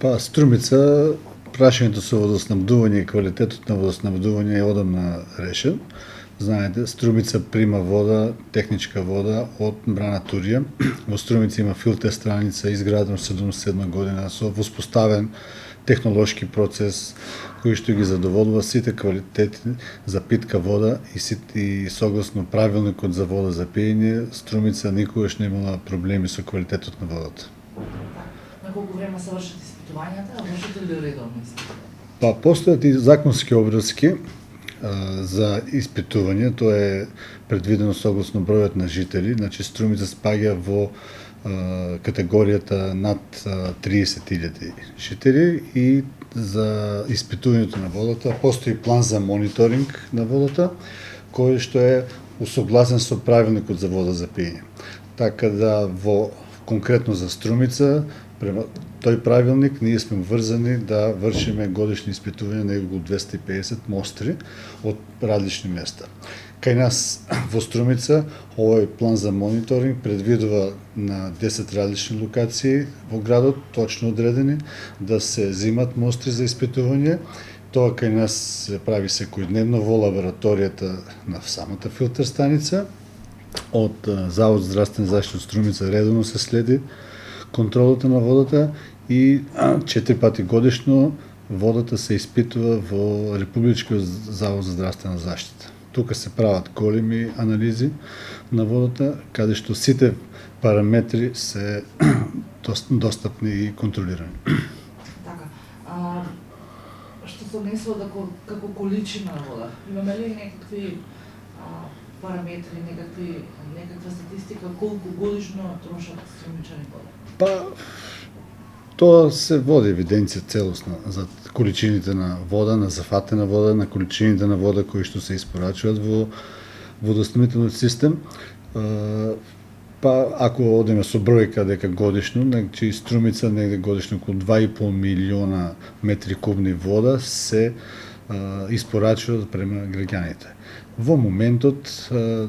Па Струмица, прашањето со водоснабдување и квалитетот на водоснабдување е одамна решен. Знаете, Струмица прима вода, техничка вода од брана Турија. Во Струмица има филтер страница изградена во 77 година со воспоставен технолошки процес кој што ги задоволува сите квалитети за питка вода и согласно правилникот за вода за пиење, Струмица никогаш не имала проблеми со квалитетот на водата. На колку време се вршат испитувањата, а вршите ли редовно испитувања? Па постојат и законски обврски за испитување, тоа е предвидено согласно бројот на жители, значи Струмица спаѓа во категоријата над 30.000 жители и за испитувањето на водата постои план за мониторинг на водата, кој што е усогласен со правилникот за вода за пиење. Така да конкретно за Струмица, према тој правилник ние сме врзани да вршиме годишни испитувања на околу 250 мостри од различни места. Кај нас во Струмица овој план за мониторинг предвидува на 10 различни локации во градот, точно одредени, да се земат мостри за испитување. Тоа кај нас се прави секојдневно во лабораторијата на самата филтер станица. Од Завод за здравствена заштита од Струмица редовно се следи контролата на водата и 4 пати годишно водата се испитува во Републичкиот Завод за здравствена заштита. Тука се прават големи анализи на водата, каде што сите параметри се достапни и контролирани. Така. Што се однесува како количина на вода? Имаме ли некакви параметри, некаква статистика колку годишно трошат струмичани вода? Па, тоа се води евиденција целосна за количините на вода, на зафатена вода, на количините на вода кои што се испорачуваат во водоснабдителниот систем. Па, ако одиме со бројка дека годишно, значи Струмица негде годишно околу 2,5 милиона метри кубни вода се испорачуваат према граѓаните. Во моментот,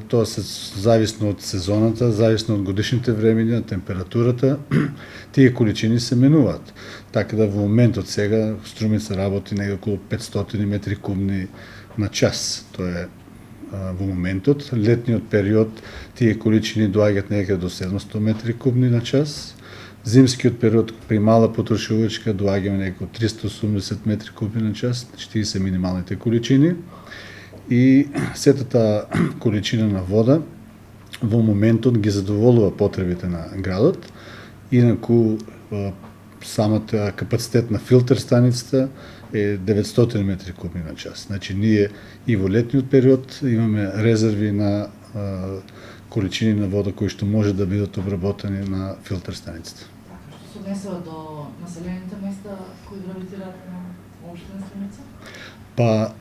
тоа се зависно од сезоната, зависно од годишните времења, температурата, тие количини се менуваат. Така да во моментот сега Струмица работи негде околу 500 метри кубни на час. Тоа е во моментот. Летниот период тие количини доаѓаат некаде до 700 метри кубни на час. Зимскиот период при мала потрошувачка доаѓаме некако 380 метри кубни на час, тие се минималните количини. И сетата количина на вода во моментот ги задоволува потребите на градот. Инаку самата капацитет на филтер станицата е 900 метри кубни на час. Значи ние и во летниот период имаме резерви на количини на вода кои што може да бидат обработени на филтер станицата. Што се однесува до населените места кои гравитираат на општина Струмица? Па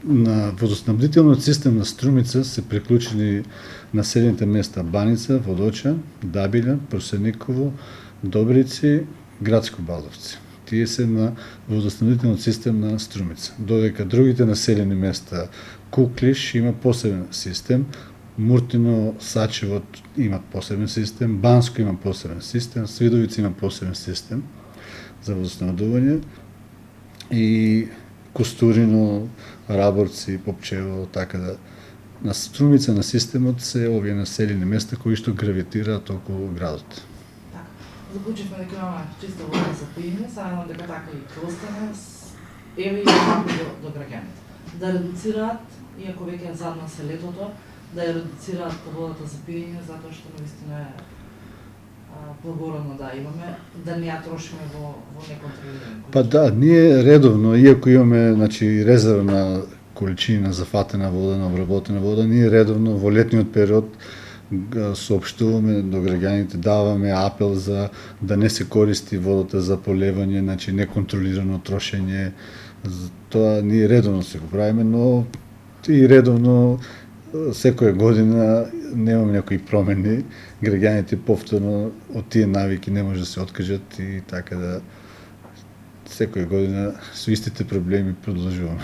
на водоснабдителниот систем на Струмица се приклучени населените места Баница, Водоча, Дабиља, Просениково, Добрици, Градско Баловци. Тие се на водоснабдителниот систем на Струмица. Додека другите населени места Куклиш има посебен систем, Муртино, Сачево имат посебен систем, Банско има посебен систем, Свидовица има посебен систем за водоснабдување и Костурино, Раборци, Попчево, така да на Струмица на системот се овие населени места кои што гравитираат околу градот. Така. Заклучивме дека имаме чиста вода за пиење, само дека така и ќе остане еве и до граѓаните. Да редуцираат, иако веќе задна се летото, да ја редуцираат водата за пиење, затоа што навистина е благородно да имаме, да не ја трошиме во неконтролирани. Па да, ние редовно, иако имаме резервна количина на зафатена вода, на обработена вода, ние редовно во летниот период соопштуваме до граѓаните, даваме апел за да не се користи водата за полевање, значи неконтролирано трошење. Тоа ние редовно се го правиме, но и редовно секоја година немаме некои промени, граѓаните повторно од тие навики не може да се откажат и така да секоја година со истите проблеми продолжуваме.